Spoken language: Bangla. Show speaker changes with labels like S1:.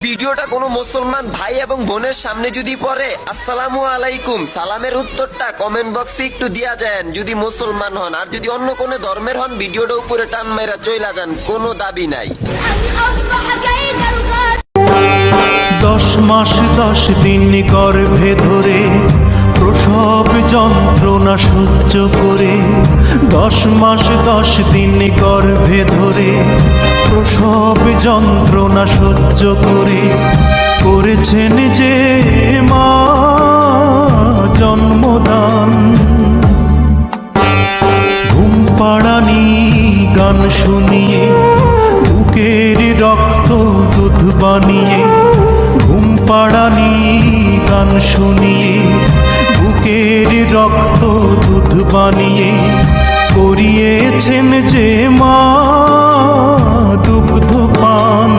S1: ভিডিওটা কোনো মুসলমান ভাই এবং বোনের সামনে যদি পড়ে আসসালামু আলাইকুম সালামের উত্তরটা কমেন্ট বক্সে একটু দিয়া যান যদি মুসলমান হন, আর যদি অন্য কোনো ধর্মের হন ভিডিওটা উপরে টান মেরা চইলা যান, কোনো দাবি নাই।
S2: 10 মাস 10 দিন গর্ভে ধরে প্রসব যন্ত্রণা সহ্য করে, 10 মাস 10 দিন গর্ভে ধরে প্রসব যন্ত্রণা সহ্য করে করেছেন যে মা জন্মদান। ঘুম পাড়ানি গান শুনিয়ে বুকের রক্ত দুধ বানিয়ে, ঘুম পাড়ানি গান শুনিয়ে বুকের রক্ত দুধ বানিয়ে করিয়েছেন যে মা দুগ্ধ পান।